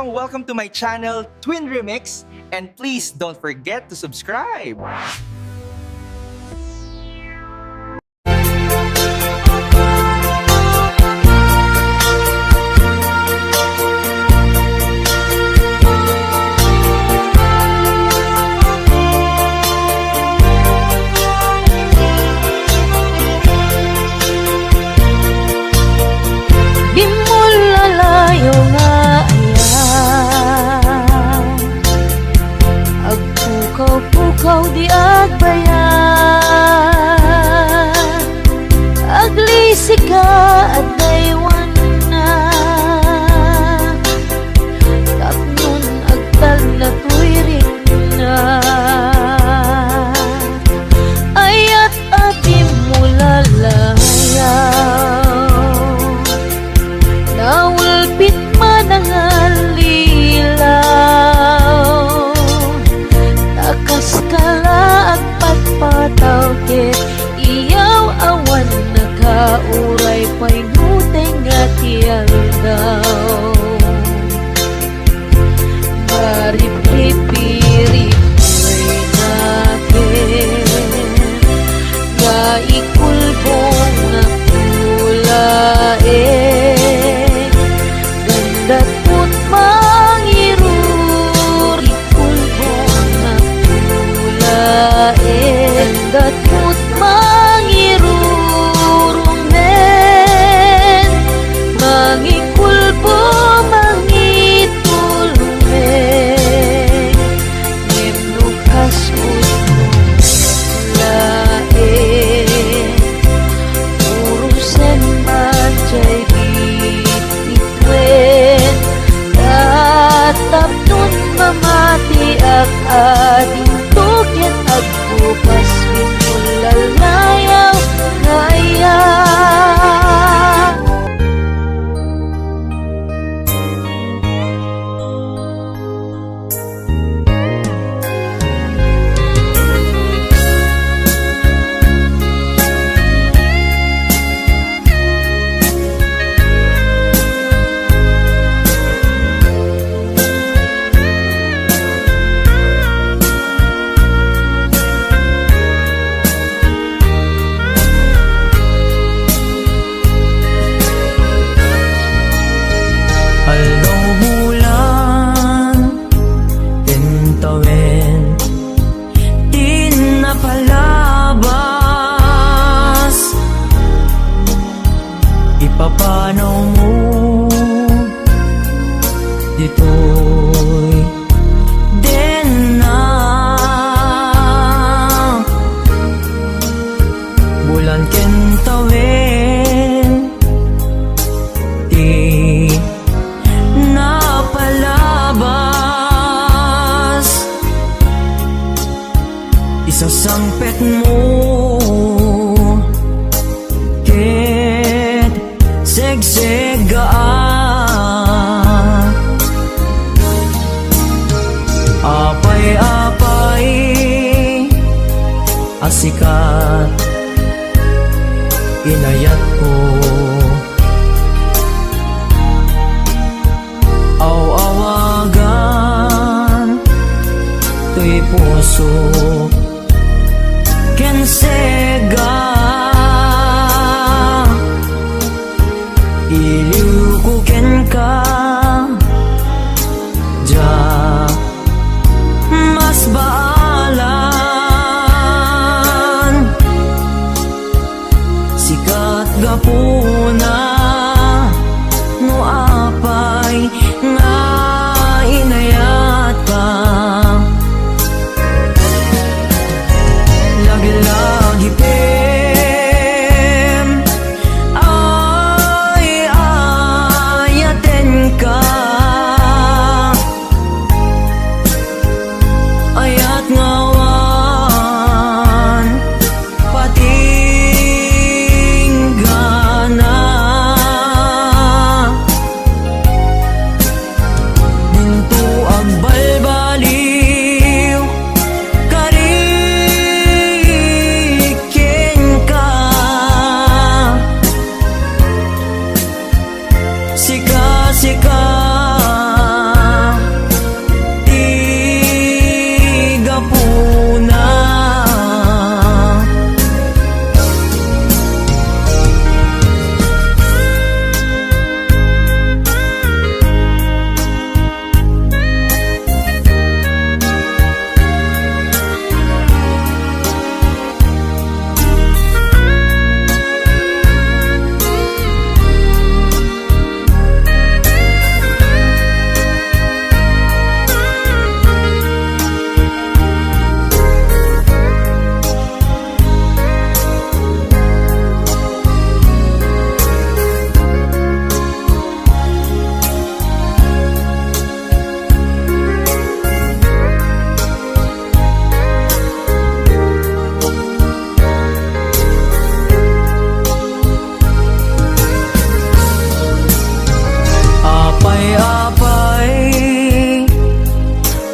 Welcome to my channel, Twin Remix, and please don't forget to subscribe. Di mo lalayo nga ayan, agpukaw-pukaw di agbayan, aglisi ka at daywan na, tapnon agtal na tuwirin na, ayat di mo lalayaw. Nawalpit man ang alilaw, takas kala at pagpataw, ket iyaw awan nakauray pa'y nuteng at iyal daw. Marip-rip-rip-ray natin, nga ikulbong na pulae, datput mangirur ikulbong na pulae, datput mangirurong men, mangikulbo mangitulong men, ngimnukas utmong lae, urusan manjay bititwen, tatapnon mamati ak ading tukyan agbukas pinulalayaw ngaya. Papanaw mo dito'y din na bulan kentawin, di napalabas, isasangpet mo segsegaan, apay-apay asikat inayat ko, aw-awagan to'y puso kensega, iliukuken ka ja mas baalan, sikat gapuna no apay nga inayat ka,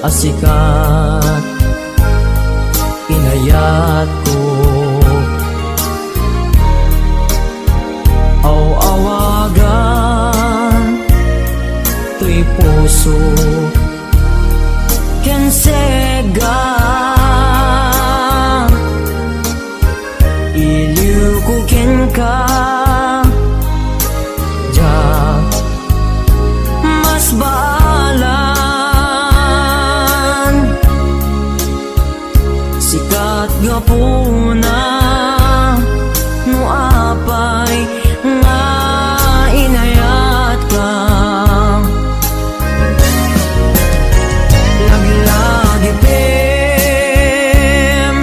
asikat inayat ko awagan to'y puso ken sega iliw ko ken ka ja mas baalan sikat gapuna no apay nga inayat ka lagi-lagi pem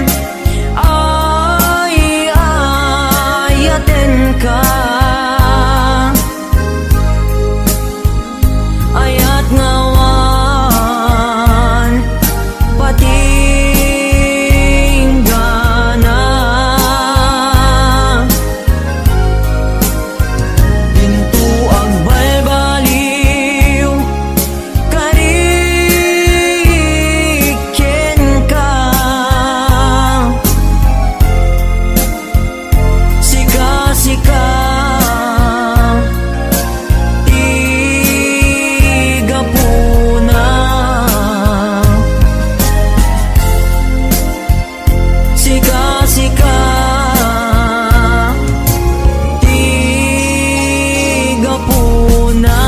ay ayaten ka ayat ngawan patinggana bintu agbalbaliw kariken ka sika-sika tiga puna sika-sika tiga puna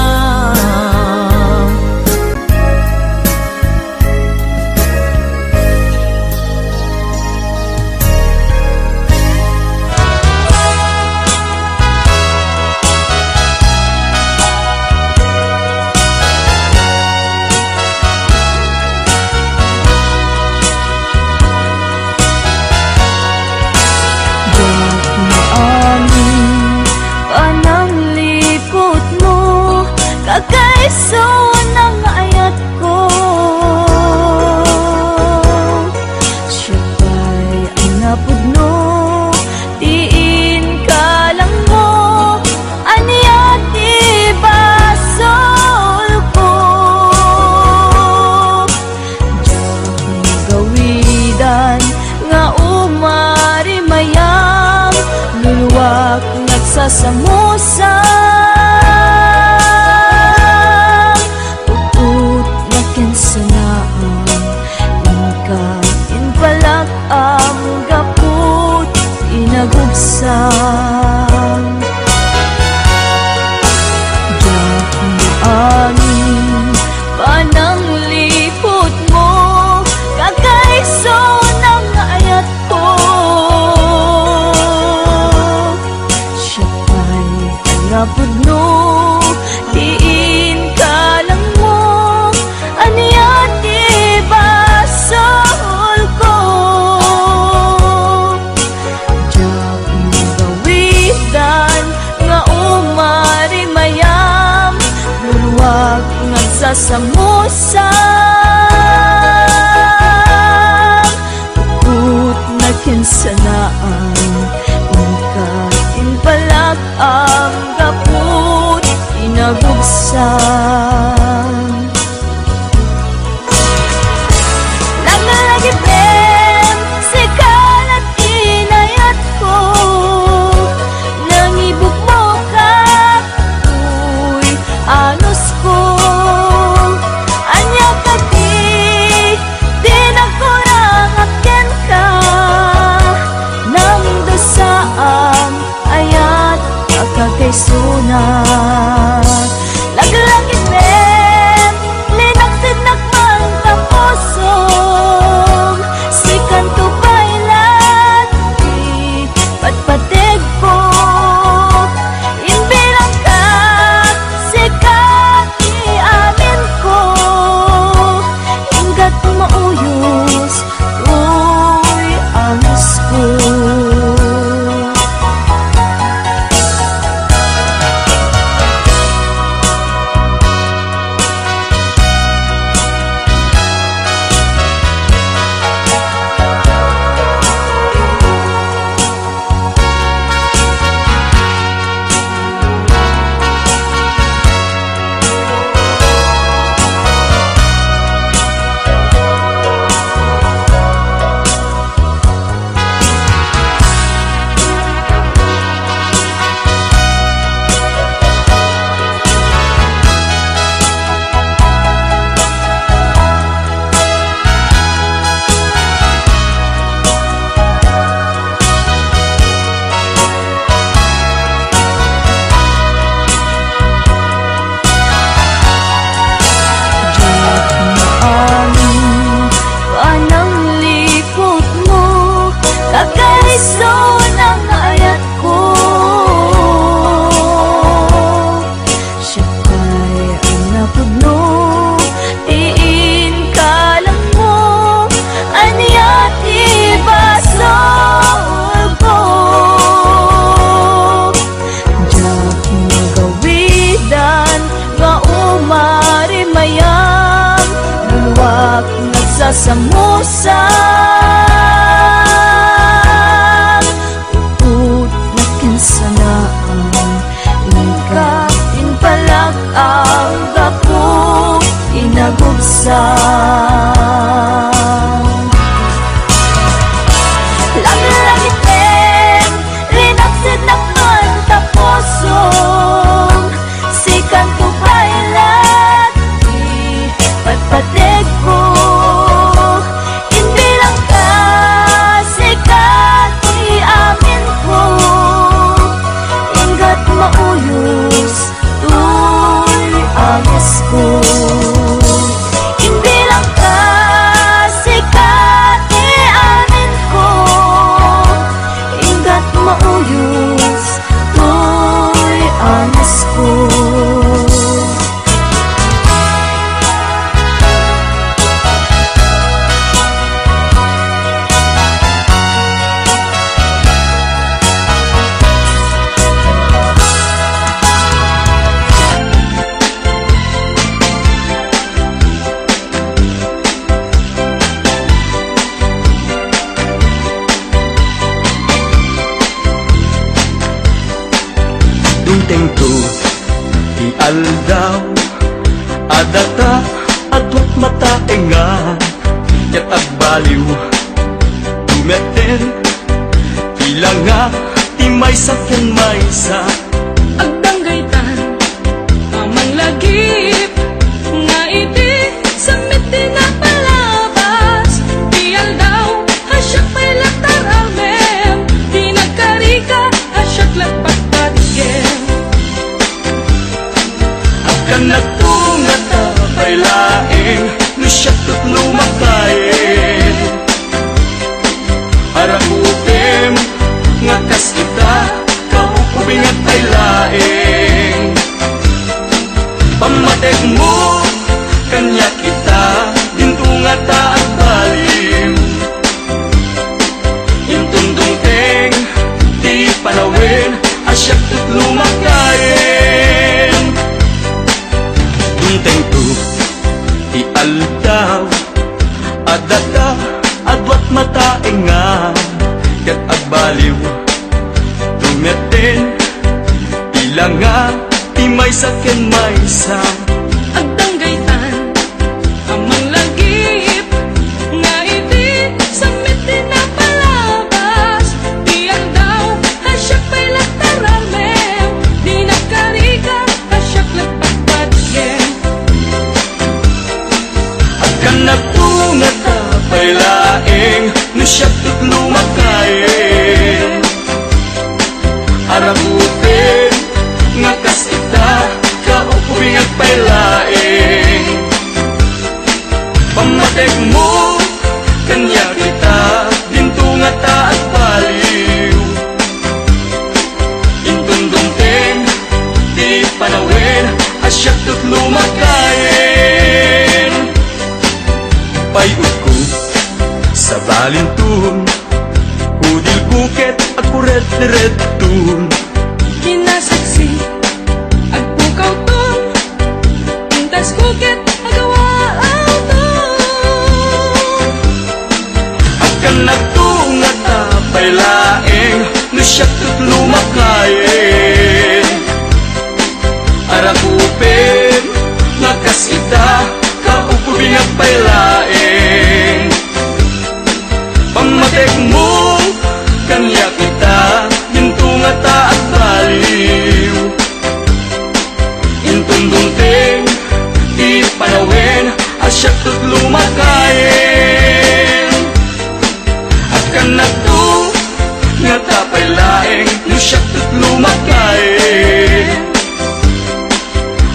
Pananglipot mo kakaiso ng ayat ko siya ba'y ang napudno tiin ka lang mo aniyat ibasol ko diyang gawidan nga umari mayam luluwag nagsasamusang uput na kinsanaan ingkatin palak ang gaput inagugsang yak maaning pananglipot mo kakaiso ng ayat ko napudno tiin ka lang mo aniyat ibasol ko diyak magawidan nga umari mayam luluwag nagsasamusang uput na kinsanaan ingkatin palak ang gaput inagugsang lagi pem sikalat inayat ko nangibuk mo ka uy anos ko anya kati tinagkurang aken ka nang dosaam ayat samusang Upod na kinsanaan Ika pinpalag ang gapo inagubsang Lagi-lagi tem Rinaksid na kanta pusong Sikan to bailat Di patpatig ko Hindi lang ka Sikat i-amin ko Ingat mauyos Tuy agis ko Hindi lang ka Sikat i-amin ko Ingat mauyos Tuy agis ko Dunteng to di aldaw adata adwat mata enga ket agbaliw dumeten ilang nga timay sakyan maysa Agdanggaytan, amang lagip Nga iti, samit di na palabas Di aldaw, hasyak may latar almem Di nagkarika, hasyak lapat patigem akan nagtungat tapay laing lusyak tut lumakain para utem ngakas kita kaupubing at ay laing pamatek mo kanya kita dintungat at balim intundong teng di panawin asyak tut lumakain dunteng tu di aldaw adata adwat mata enga ket agbaliw dumeten ilang nga timay sakyan maysa Agdanggaytan, amang lagip Nga iti, samit di na palabas Di aldaw, hasyak may latar almem Di nagkarika, hasyak lapat patigem akan nagtungat tapay laing lusyak tut lumakain arabutin ngakas kita kaupubing at pailaing pamatek mo kanya kita dintungat at baliw intundong teng di panawin asyak tut lumakain payud ko sa balintun udil bukit at kuret-retun Kinasaksi, agpukaw ton Pintas kukit, agawaaw ton akan nagtungat tapay laing lusyak tut lumakain arakupin ngakas kita kaupubing at pailaing pamatek mo kanya kita dintungat at baliw intundong teng di panawin asyak tut lumakain akan nagtungat tapay laing lusyak tut lumakain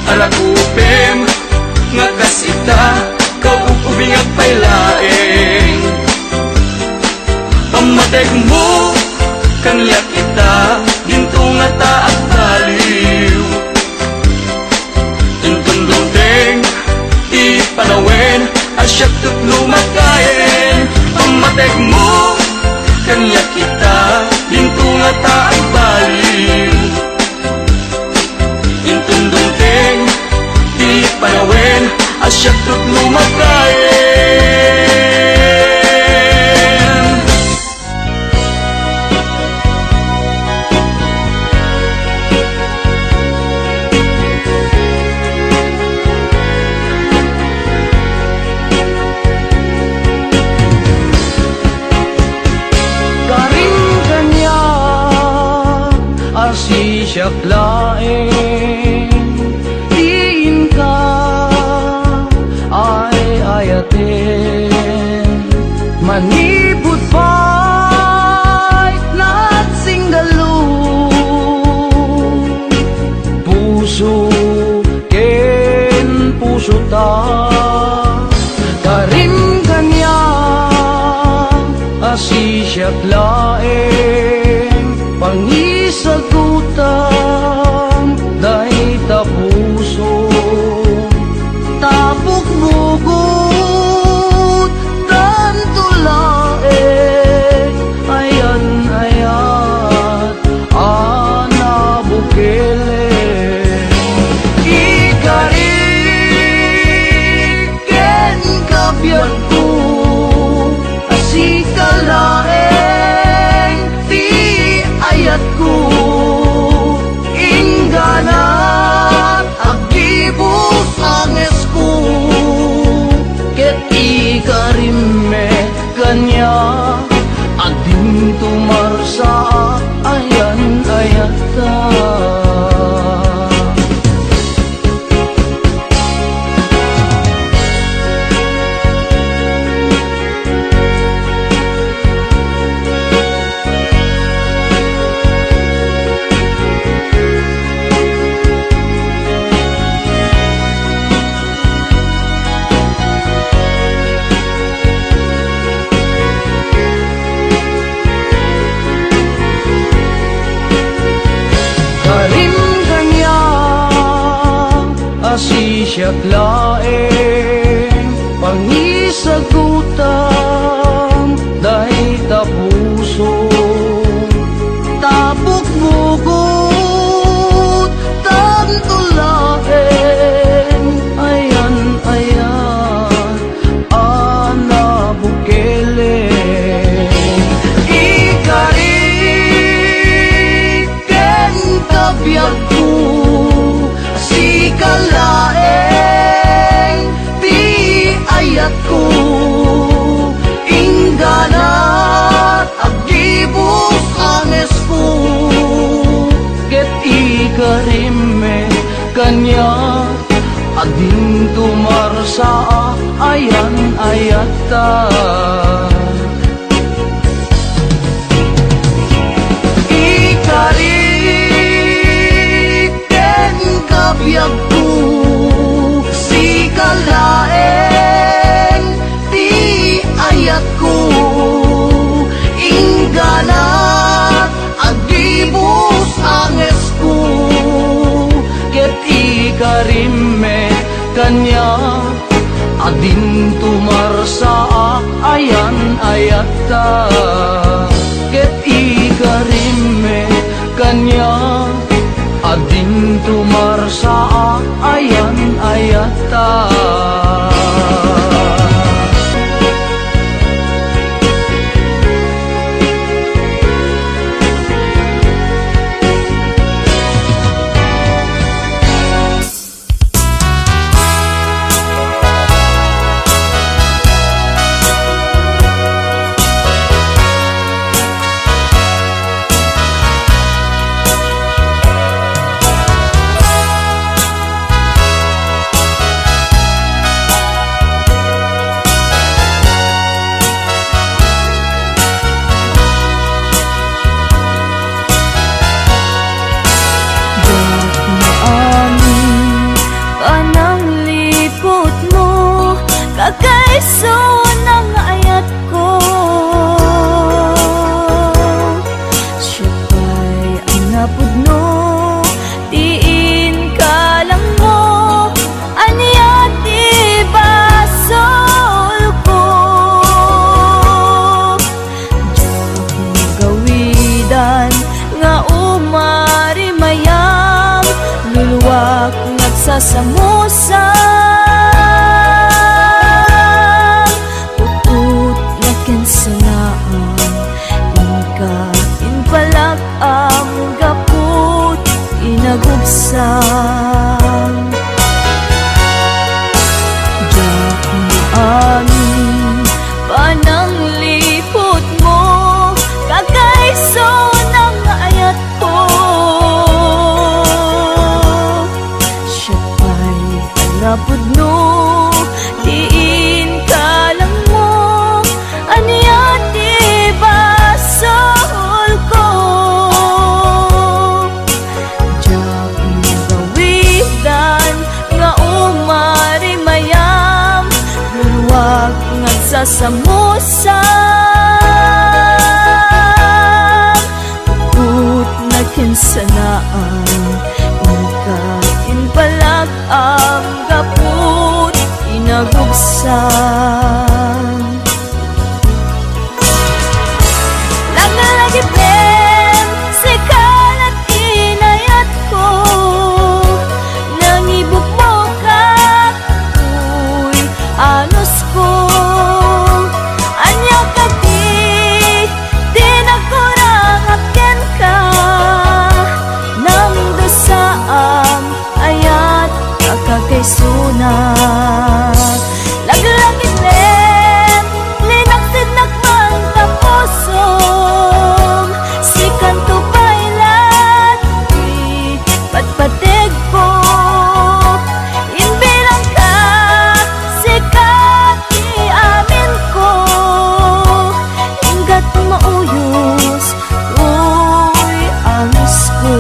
arakupem ngakas ita kaupubing at pailaing pamatek mo kanya kita dintungat at baliw intundong teng di panawin asyak tut lumakain pamatek mo kanya kita dintungat at baliw intundong teng di panawin asyak tut lumakain siyak laeng diin ka ay ayaten manipud pa'y nagsingdalo puso ken puso ta karim kanya asi siyak laeng pangisagutan dahi ta puso tapok bugot tanto laeng ayan ayat ana bukele ikariken kabyat ko asika laeng ti ayat ko ingganat agibus anges ko ket ikarimme kanya ading tumarsa ayan ayata karim kanya asi siyak laeng pangisagutan dahi ta puso tapok bugot tanto laeng ayan ayan ana bukele ikariken kabyat ko asika laeng ti ayat ko ingganat agibus anges ko ket ikarimme kanya ading tumarsa ayan ayata ikariken kabyat ko sika laeng ti ayat ko ingganat agibus anges ko ket ikarimme kanya ading tumarsa ayan ayata ket ikarimme kanya ading tumarsa ayan ayata Kagaiso ng ayat ko siya pa'y ang napudno diin ka lang mo anyat ibasol ko diyak magawidan nga umari mayam luluwak nagsasamusa nagubsang diyak mo amin pananglipot mo kagaiso ng ayat ko nagsasamusang Put na kinsanaan Ikain palag ang gaput Inagubsan Lagi ben Sikalat inayat ko Nangibuk mo ka Uy, anos ko Anya ka di nagkurang akin ka Nang dosaam ayat kakakaysuna Laglagit len Linaksid nakman tapusom Sikan to pailat Di patpatig ko Inbilang ka Sikat di amin ko Ingat mauyos Uy, anos ko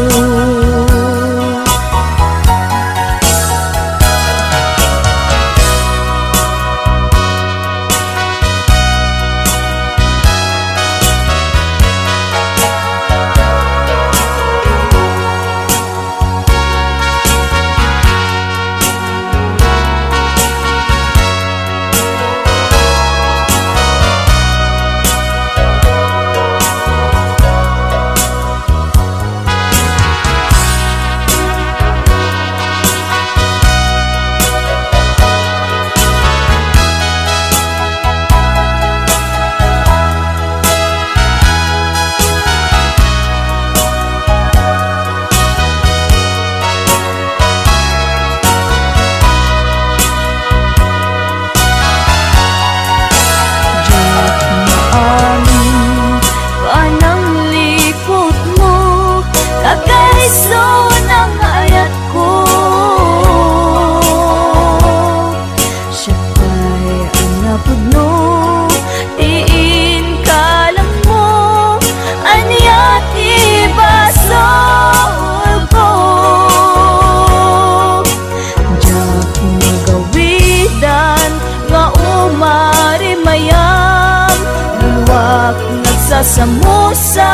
Nagsasamusang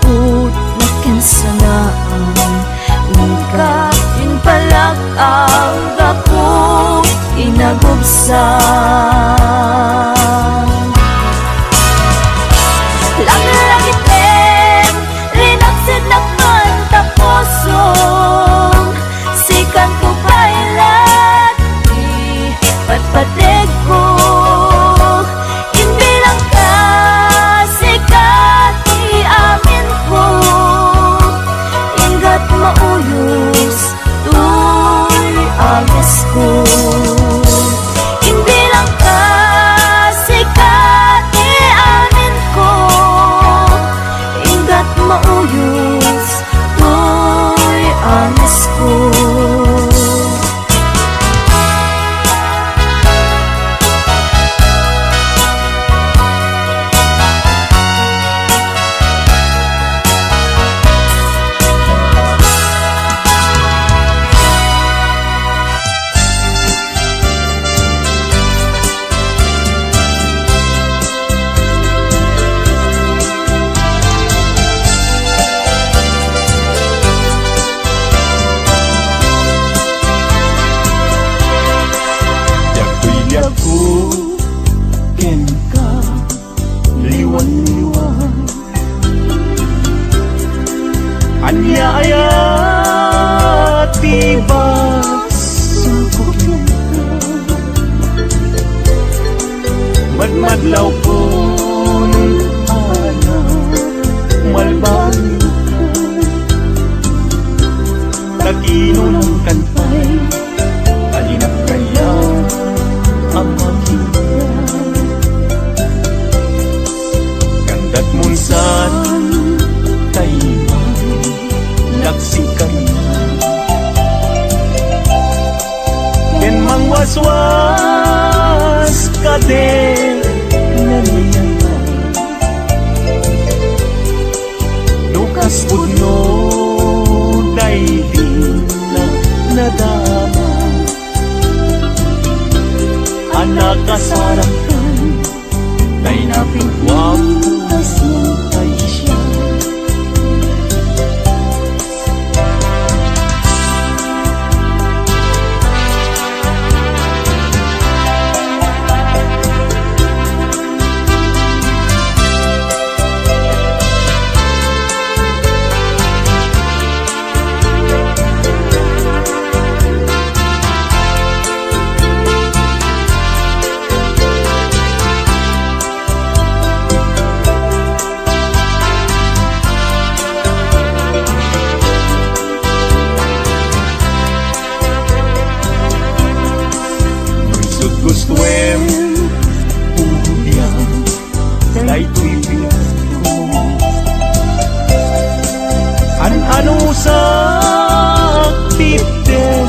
Put na kinsanaan Ikain palag ang gapong inagubsan Langit len Rinaksid nakman tapusom Sikan ko pailat Di patpatig ko Mauyos, tuy agos ko Inbilang ka, sikat amin ko Ingat mauyos, tuy agos ko Anya-aya tibas sungkok Madmadlaw ko ng ana Malbang Takino ng kantay Alinap kaya ang makita Kandat munsan Laksikan Ken mangwaswas kade naniyana Nukas pudno daili na nadama kasarakan kay napigwapo kay siya. Gustuem puhudian kay tuibig ko ano sa titen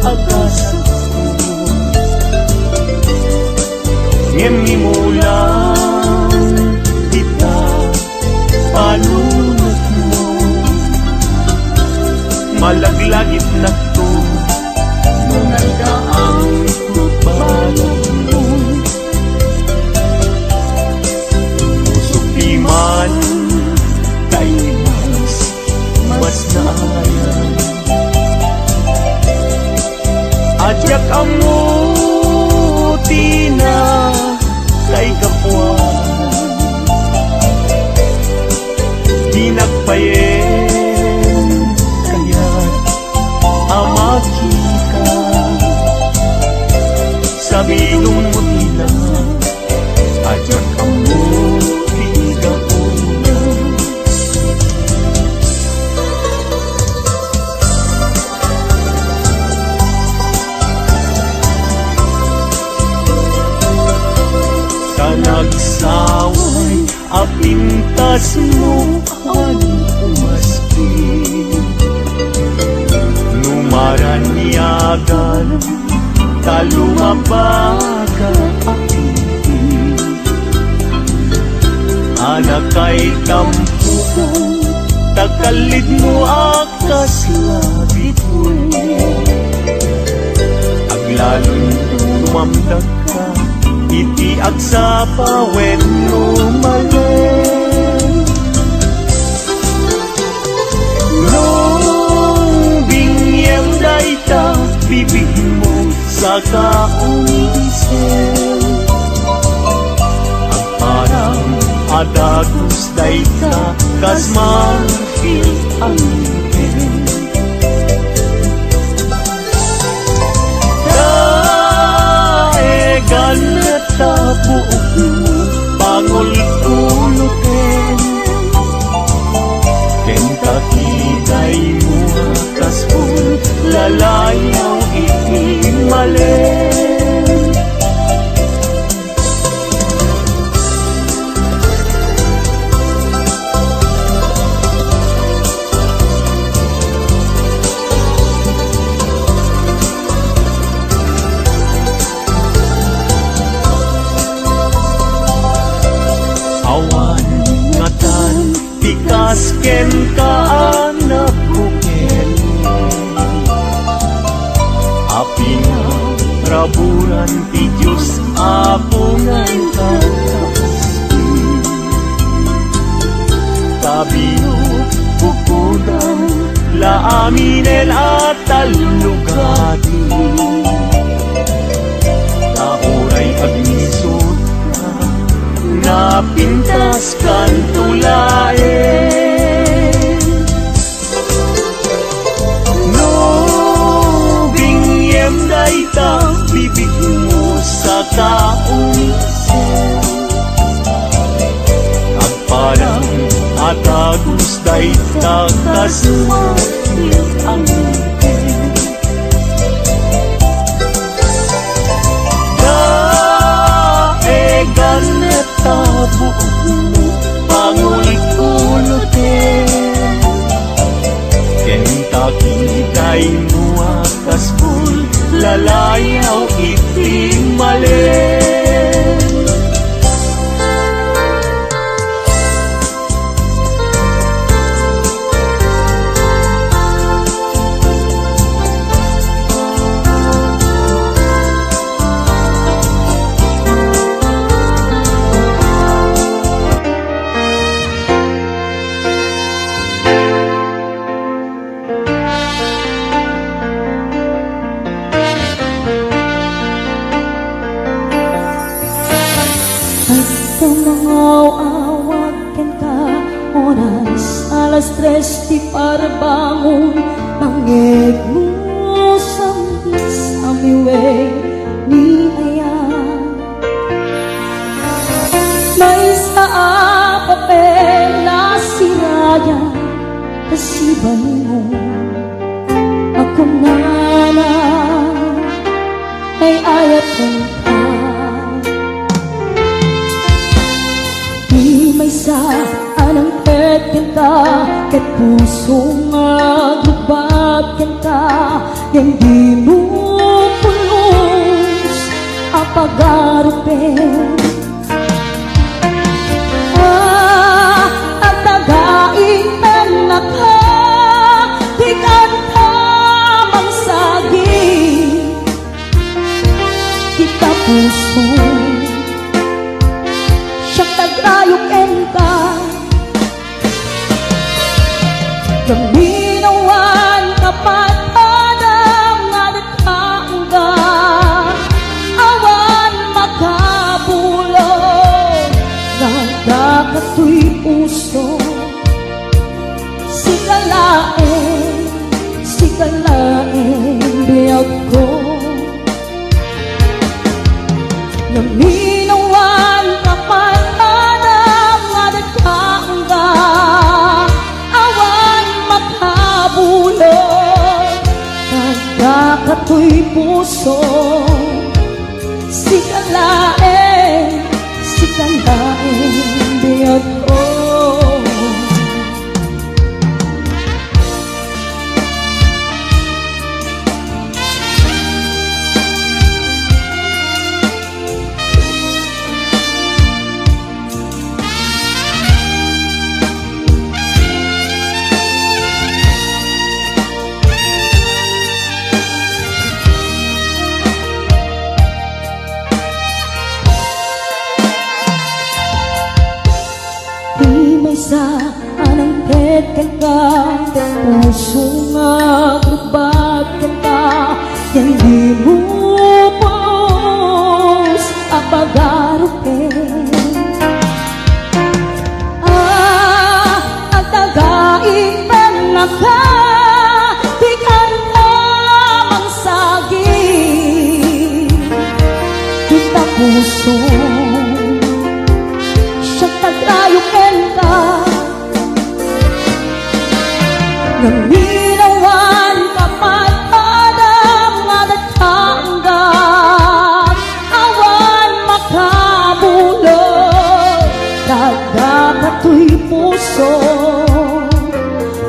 agas ko ngem nimulang kita panunot mo malaglagit na to nung nagdaang man kay mas naayan adyak amuti na kay kapwa di nagpayen kaya amaki ka sabi nung mutila adyak amuti nagsaway apintas mo ang umaski numaranyagan talumabaga apin anak kay tampo takalid mo akas labit mo aglalon tumamdag ka iti agsapa when lumalen nung bingyem dayta bibig mo sa kaunisen agparang adagus dayta kas marfil ang ganet tabuok mo pangol kulutin kentakiday mo kaspul lalayaw itimalen ken ka anak buken api na raburan ti Diyos apungan kakas kabino bukudan la aminen at talugati nauray agnisot ka napintas kan tulae dayta bibig mo sa kaunisen agparang atagus dayta kasmalit ang daegan neta buok mo pangulit-ulotin kentakiday mo akaspul lalayaw itimalen Beses ti parbangon Pangeg mo sa miway ni ayan May sa papel na sirayan Kasiban mo Ako na ay ayat ng ka Di may sa anang kita Ket puso nga lubab kita Hindi mo pulos apagarupen At tagain na ka Di kanta magsagi Kita puso Siya tagrayok ka Gaminawan kapat adam nga nagkangga Awan makabulog Nagdakato'y puso Sikalain biyag ko Gaminawan kapat adam nga nagkangga Bulog Nagkakato'y puso Sikalain biyag ko Di may sa anang petkan ka Puso nga grubag ka Hindi mo pos apagarupen Ang tagain na ka Di kanta magsagi Kita puso Tagrayukin ka Naminawan kapat adam nga nagtangga Awan makabulog Nagdakato'y puso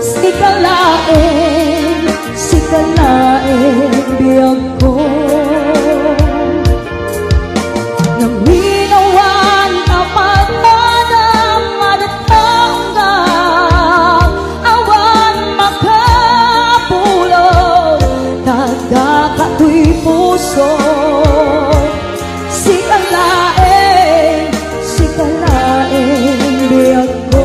Sikalain biyag ko Naminawan kapat Nagdakato'y puso Sikalain biyag ko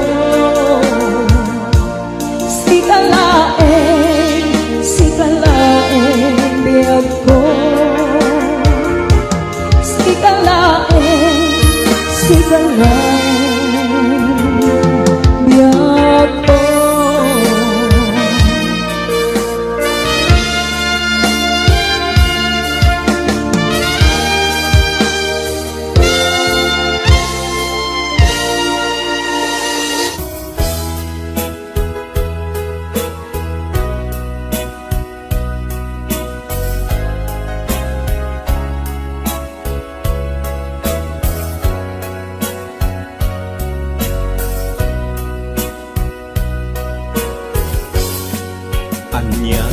Sikalain biyag ko Sikalain biyag ko Anya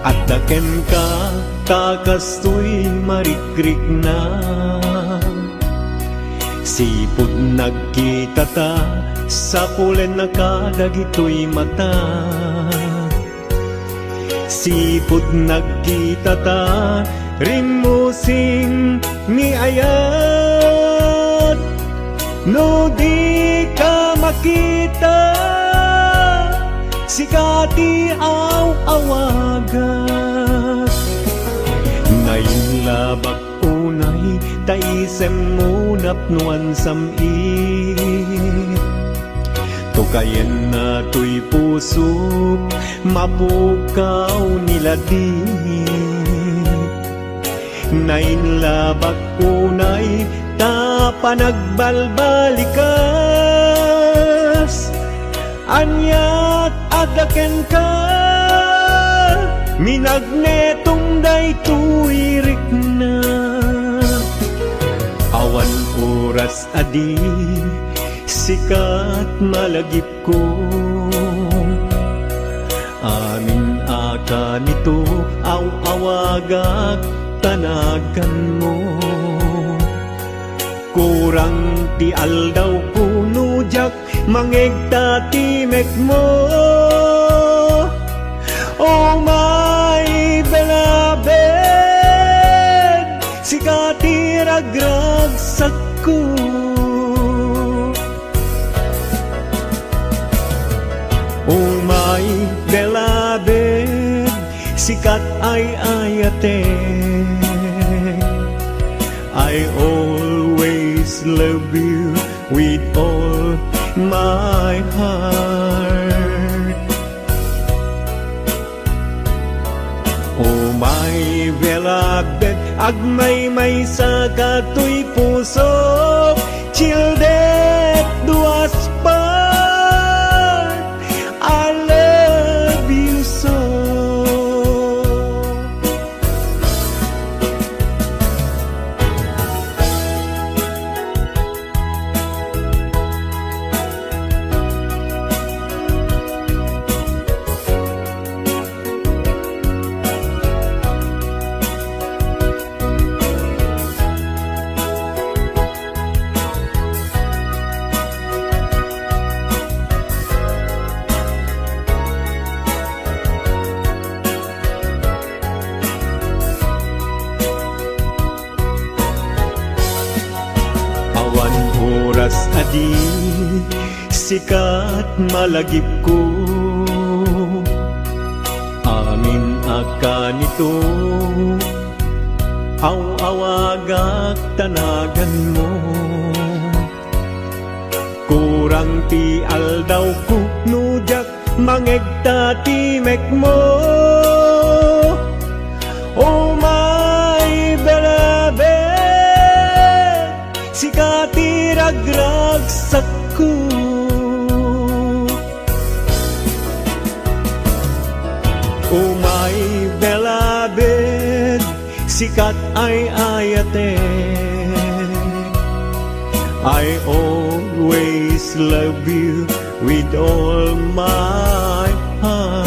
at daken ka Kakasto'y marikrik na Sipod nagkita ta Sa pulen na kadagito'y mata Sipod nagkita ta Rimusing ni ayat No di ka makita Sikati awagat Nainlabak unay Taisem munap nuan samit Tukayan na to'y puso, mapukaw nila di. Nainlabak unay, tapa nagbalbalikas. Anyat adaken ka, minagnetong day tuwirik na. Awan oras adi, sikat malagip ko. Amin aka nito, aw-awagak tanagan mo. Kurang ti aldaw kuno jak, mangegta timek mo. Oh my beloved, sikati ragragsak ko. Oh my beloved, sikat ay ayate. I always love you with all my heart. Oh my beloved, agmay-may sa kato'y puso, childet duas part, I love you so. Oras adi, sikat malagip ko. Amin aka nito, aw-awagak tanagan mo. Kurang ti aldaw ko nujak, mangegta timek mo. Oh my beloved, sikati ragragsak ko. Oh my beloved, sikat ay ayate. I always love you with all my heart.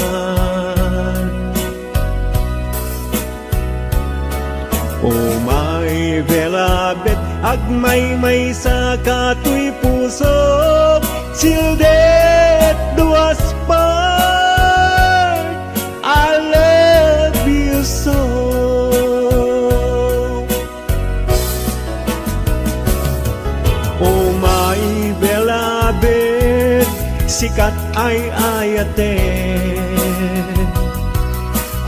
Oh my beloved, agmay-may sa kato'y puso, sildet duas part, I love you so. Oh my beloved, sikat ay ayate.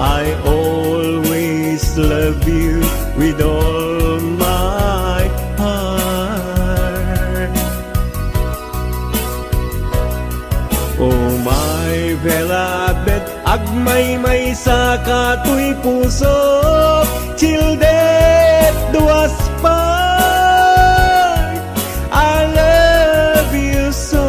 I always love you with all my heart. Oh my beloved, agmay-may sa kato'y puso, childet duas part, I love you so.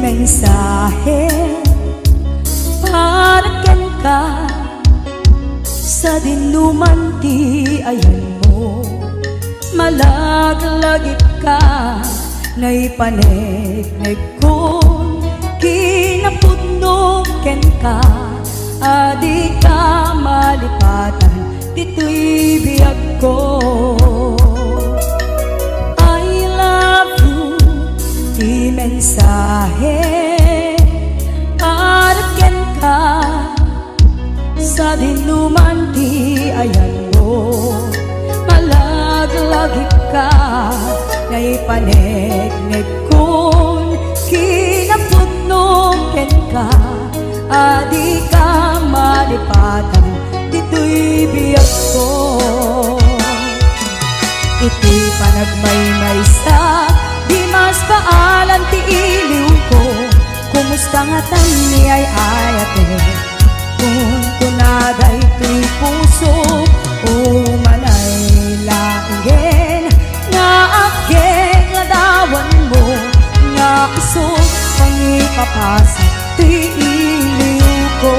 Mensahe para ken ka sa dinuman ti ayan mo, malaglagip ka naipanegnek kon kinapudno ken ka, adi ka malipatan dito'y biyag ko. I love you, di mensahe para ken ka sa dinuman di ayan mo malaglagip ka ngay panegnek kun kinapudnoken ka adi ka malipatan dito'y biyag ko iti panagmaymay sa di mas paalan ti iliw ko kumusta nga tani ay ayate kung kunaday tuy puso o manay laingen nga ake nga dawan mo nga iso pangipapasa tuy iliw ko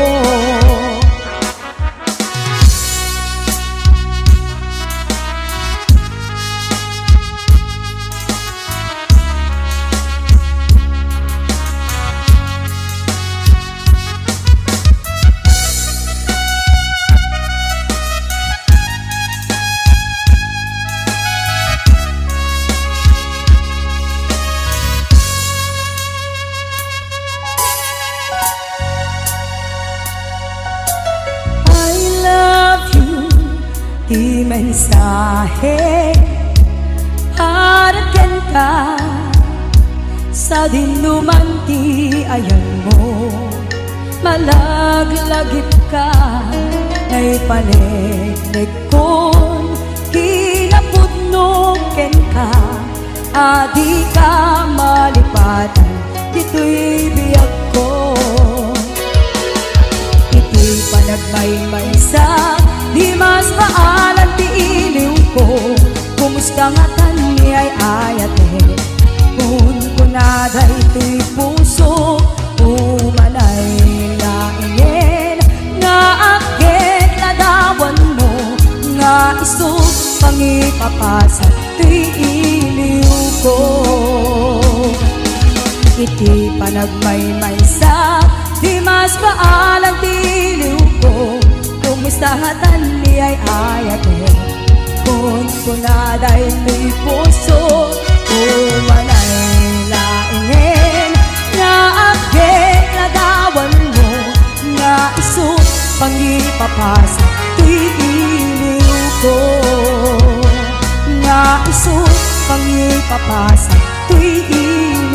di mensahe paraken ka sa dinuman di ayan mo malaglagip ka ngay panegnek kon kinapudnoken ka adi ka malipatan dito'y biyag ko iti panagmaymay sa di mas maalan ti iliw ko kumusta nga tani ay ayate kung kunaday tuy puso umanay laingen nga akit ladawan mo nga iso pangipapasa tuy iliw ko iti panagmaymay sa di mas maalan ti iliw ko kumusta nga tani ay ayate kung kunaday tuy puso umanay laingen nga agit ladawan mo nga iso pangipapasa tuy iliw ko nga iso pangipapasa tuy iliw